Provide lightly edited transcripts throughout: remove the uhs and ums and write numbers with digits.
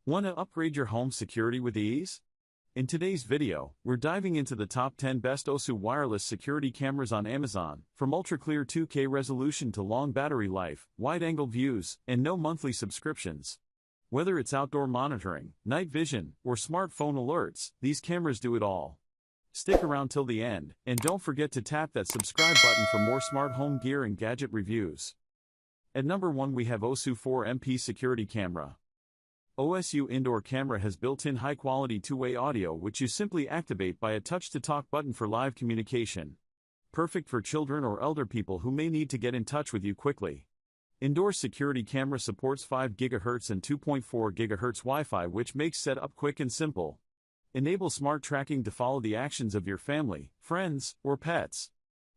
Want to upgrade your home security with ease? In today's video, we're diving into the top 10 best AOSU wireless security cameras on Amazon, from ultra-clear 2K resolution to long battery life, wide-angle views, and no monthly subscriptions. Whether it's outdoor monitoring, night vision, or smartphone alerts, these cameras do it all. Stick around till the end, and don't forget to tap that subscribe button for more smart home gear and gadget reviews. At number 1 we have AOSU 4MP Security Camera. AOSU Indoor Camera has built-in high-quality two-way audio which you simply activate by a touch-to-talk button for live communication. Perfect for children or elder people who may need to get in touch with you quickly. Indoor security camera supports 5 GHz and 2.4 GHz Wi-Fi which makes setup quick and simple. Enable smart tracking to follow the actions of your family, friends, or pets.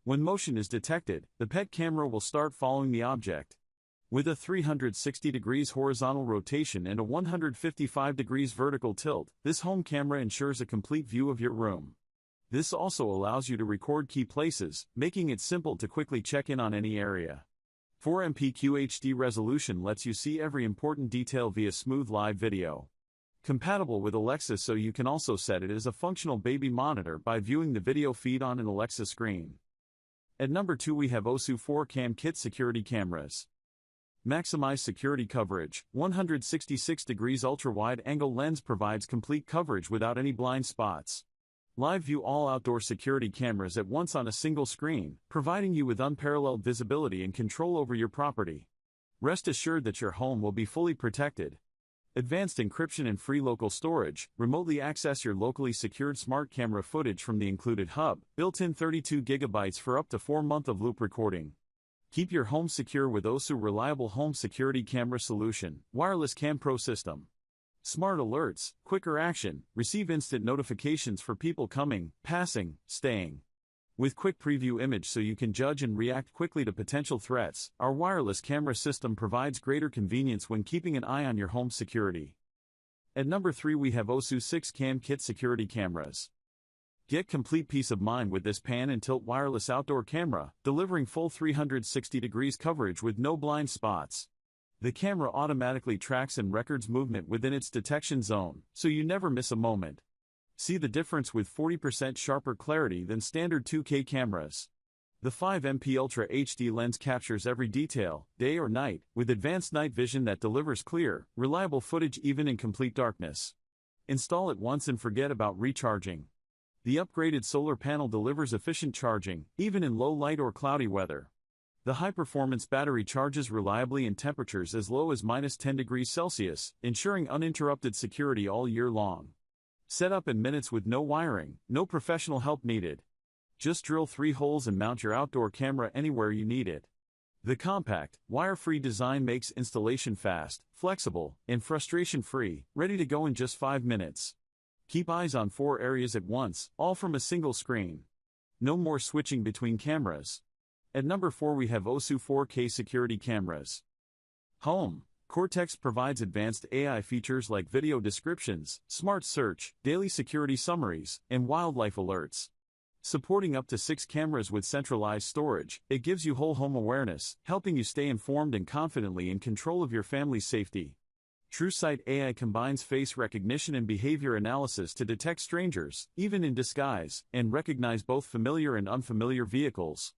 When motion is detected, the pet camera will start following the object. With a 360 degrees horizontal rotation and a 155 degrees vertical tilt, this home camera ensures a complete view of your room. This also allows you to record key places, making it simple to quickly check in on any area. 4MP QHD resolution lets you see every important detail via smooth live video. Compatible with Alexa, so you can also set it as a functional baby monitor by viewing the video feed on an Alexa screen. At number 2 we have AOSU 4Cam Kit Security Cameras. Maximize security coverage. 166 degrees ultra-wide angle lens provides complete coverage without any blind spots. Live view all outdoor security cameras at once on a single screen, providing you with unparalleled visibility and control over your property. Rest assured that your home will be fully protected. Advanced encryption and free local storage. Remotely access your locally secured smart camera footage from the included hub. Built-in 32 GB for up to 4 months of loop recording. Keep your home secure with AOSU Reliable Home Security Camera Solution, Wireless Cam Pro System. Smart alerts, quicker action, receive instant notifications for people coming, passing, staying. With quick preview image so you can judge and react quickly to potential threats, our wireless camera system provides greater convenience when keeping an eye on your home security. At number 3 we have AOSU 6Cam Kit Security Cameras. Get complete peace of mind with this pan and tilt wireless outdoor camera, delivering full 360 degrees coverage with no blind spots. The camera automatically tracks and records movement within its detection zone, so you never miss a moment. See the difference with 40% sharper clarity than standard 2K cameras. The 5MP Ultra HD lens captures every detail, day or night, with advanced night vision that delivers clear, reliable footage even in complete darkness. Install it once and forget about recharging. The upgraded solar panel delivers efficient charging, even in low light or cloudy weather. The high-performance battery charges reliably in temperatures as low as -10 degrees Celsius, ensuring uninterrupted security all year long. Set up in minutes with no wiring, no professional help needed. Just drill 3 holes and mount your outdoor camera anywhere you need it. The compact, wire-free design makes installation fast, flexible, and frustration-free, ready to go in just 5 minutes. Keep eyes on 4 areas at once, all from a single screen. No more switching between cameras. At number 4 we have AOSU 4K Security Cameras. Home. Cortex provides advanced AI features like video descriptions, smart search, daily security summaries, and wildlife alerts. Supporting up to 6 cameras with centralized storage, it gives you whole home awareness, helping you stay informed and confidently in control of your family's safety. TrueSight AI combines face recognition and behavior analysis to detect strangers, even in disguise, and recognize both familiar and unfamiliar vehicles.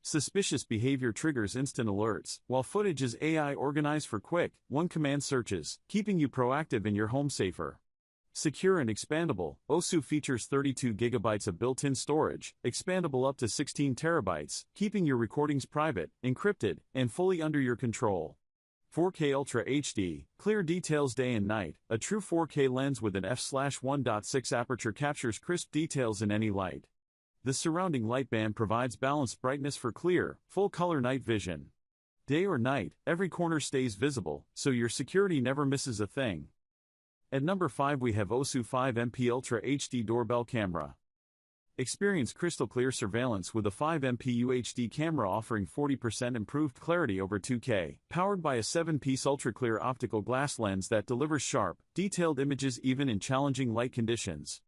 Suspicious behavior triggers instant alerts, while footage is AI organized for quick, one-command searches, keeping you proactive in your home safer. Secure and expandable, AOSU features 32 GB of built-in storage, expandable up to 16 TB, keeping your recordings private, encrypted, and fully under your control. 4K Ultra HD, clear details day and night. A true 4K lens with an f/1.6 aperture captures crisp details in any light. The surrounding light band provides balanced brightness for clear, full-color night vision. Day or night, every corner stays visible, so your security never misses a thing. At number 5 we have AOSU 5MP Ultra HD Doorbell Camera. Experience crystal-clear surveillance with a 5MP UHD camera offering 40% improved clarity over 2K, powered by a 7-piece ultra-clear optical glass lens that delivers sharp, detailed images even in challenging light conditions.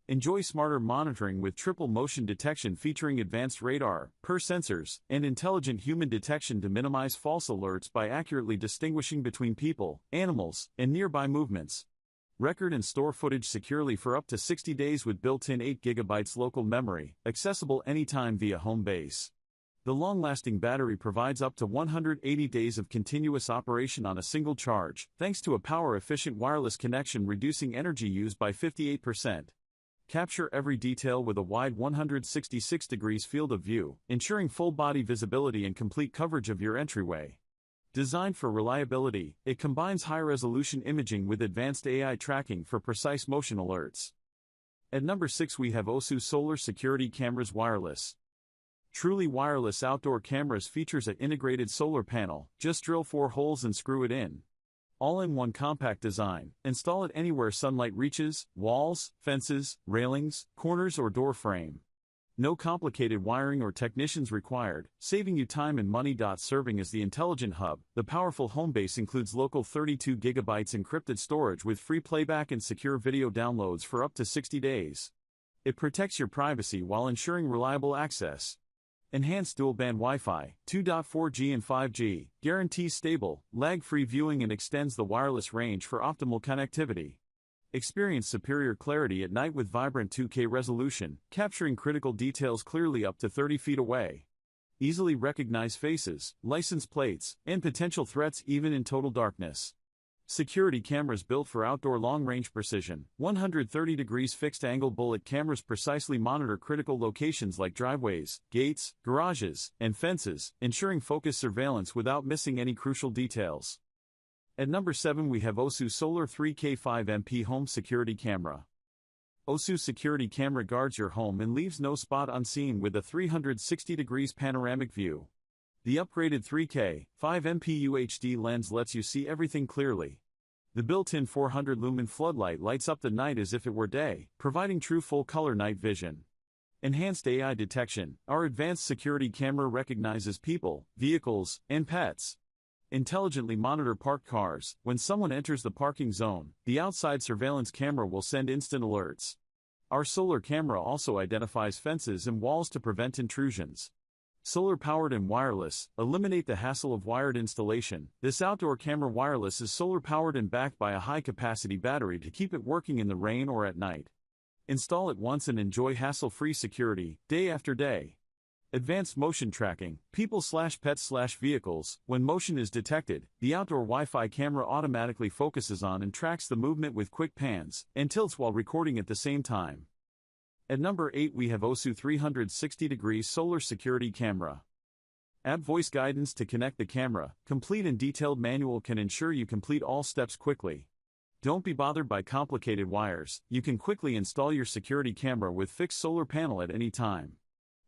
Enjoy smarter monitoring with triple motion detection featuring advanced radar, PER sensors, and intelligent human detection to minimize false alerts by accurately distinguishing between people, animals, and nearby movements. Record and store footage securely for up to 60 days with built-in 8 GB local memory, accessible anytime via home base. The long-lasting battery provides up to 180 days of continuous operation on a single charge, thanks to a power-efficient wireless connection reducing energy use by 58%. Capture every detail with a wide 166 degrees field of view, ensuring full body visibility and complete coverage of your entryway. Designed for reliability, it combines high-resolution imaging with advanced AI tracking for precise motion alerts. At number 6 we have AOSU Solar Security Cameras Wireless. Truly wireless outdoor cameras features an integrated solar panel. Just drill 4 holes and screw it in. All-in-one compact design. Install it anywhere sunlight reaches: walls, fences, railings, corners or door frame. No complicated wiring or technicians required, saving you time and money. Serving as the intelligent hub, the powerful home base includes local 32 GB encrypted storage with free playback and secure video downloads for up to 60 days. It protects your privacy while ensuring reliable access. Enhanced dual-band Wi-Fi, 2.4G and 5G, guarantees stable, lag-free viewing and extends the wireless range for optimal connectivity. Experience superior clarity at night with vibrant 2K resolution, capturing critical details clearly up to 30 feet away. Easily recognize faces, license plates, and potential threats even in total darkness. Security cameras built for outdoor long-range precision. 130 degrees fixed-angle bullet cameras precisely monitor critical locations like driveways, gates, garages, and fences, ensuring focused surveillance without missing any crucial details. At number 7 we have AOSU Solar 3K5MP Home Security Camera. AOSU Security Camera guards your home and leaves no spot unseen with a 360 degrees panoramic view. The upgraded 3K/5MP UHD lens lets you see everything clearly. The built-in 400-lumen floodlight lights up the night as if it were day, providing true full-color night vision. Enhanced AI detection. Our advanced security camera recognizes people, vehicles, and pets. Intelligently monitor parked cars. When someone enters the parking zone, the outside surveillance camera will send instant alerts. Our solar camera also identifies fences and walls to prevent intrusions. Solar-powered and wireless, eliminate the hassle of wired installation. This outdoor camera wireless is solar-powered and backed by a high-capacity battery to keep it working in the rain or at night. Install it once and enjoy hassle-free security, day after day. Advanced motion tracking. People/pets/vehicles. When motion is detected, the outdoor Wi-Fi camera automatically focuses on and tracks the movement with quick pans and tilts while recording at the same time. At number 8 we have AOSU 360 degrees Solar Security Camera. App voice guidance to connect the camera. Complete and detailed manual can ensure you complete all steps quickly. Don't be bothered by complicated wires. You can quickly install your security camera with fixed solar panel at any time.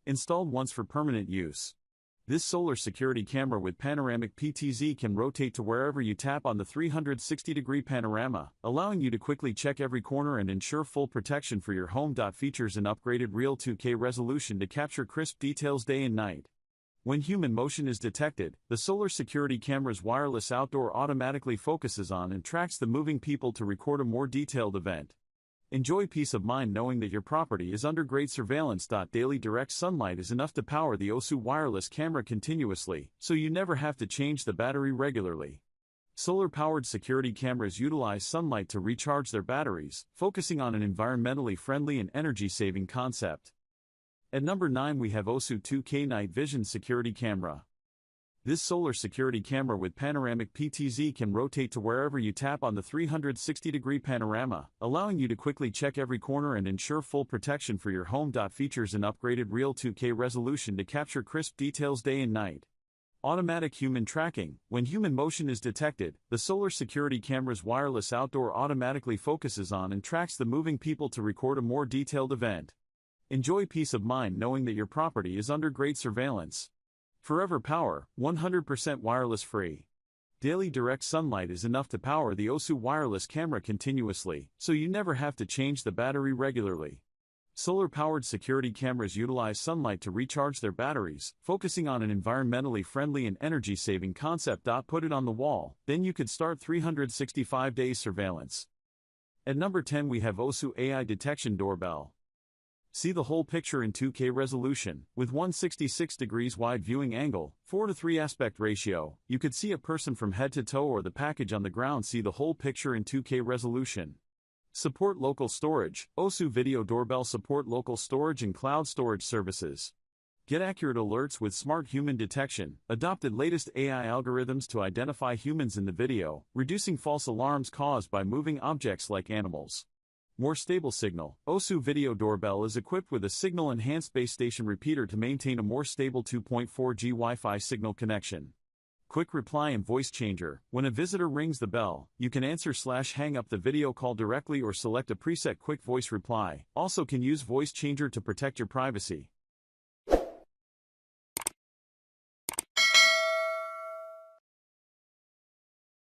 Installed once for permanent use. This solar security camera with panoramic PTZ can rotate to wherever you tap on the 360-degree panorama, allowing you to quickly check every corner and ensure full protection for your home. Features an upgraded real 2K resolution to capture crisp details day and night. When human motion is detected, the solar security camera's wireless outdoor automatically focuses on and tracks the moving people to record a more detailed event. Enjoy peace of mind knowing that your property is under great surveillance. Daily direct sunlight is enough to power the AOSU wireless camera continuously, so you never have to change the battery regularly. Solar-powered security cameras utilize sunlight to recharge their batteries, focusing on an environmentally friendly and energy-saving concept. At number 9 we have AOSU 2K Night Vision Security Camera. This solar security camera with panoramic PTZ can rotate to wherever you tap on the 360-degree panorama, allowing you to quickly check every corner and ensure full protection for your home. Features an upgraded real 2K resolution to capture crisp details day and night. Automatic human tracking. When human motion is detected, the solar security camera's wireless outdoor automatically focuses on and tracks the moving people to record a more detailed event. Enjoy peace of mind knowing that your property is under great surveillance. Forever power, 100% wireless free. Daily direct sunlight is enough to power the AOSU wireless camera continuously, so you never have to change the battery regularly. Solar-powered security cameras utilize sunlight to recharge their batteries, focusing on an environmentally friendly and energy-saving concept. Put it on the wall, then you could start 365 days surveillance. At number 10 we have AOSU AI Detection Doorbell. See the whole picture in 2K resolution. With 166 degrees wide viewing angle, 4:3 aspect ratio, you could see a person from head to toe or the package on the ground. See the whole picture in 2K resolution. Support local storage. AOSU Video Doorbell support local storage and cloud storage services. Get accurate alerts with smart human detection. Adopted latest AI algorithms to identify humans in the video, reducing false alarms caused by moving objects like animals. More stable signal. AOSU Video Doorbell is equipped with a signal-enhanced base station repeater to maintain a more stable 2.4G Wi-Fi signal connection. Quick reply and voice changer. When a visitor rings the bell, you can answer/hang up the video call directly or select a preset quick voice reply. Also can use voice changer to protect your privacy.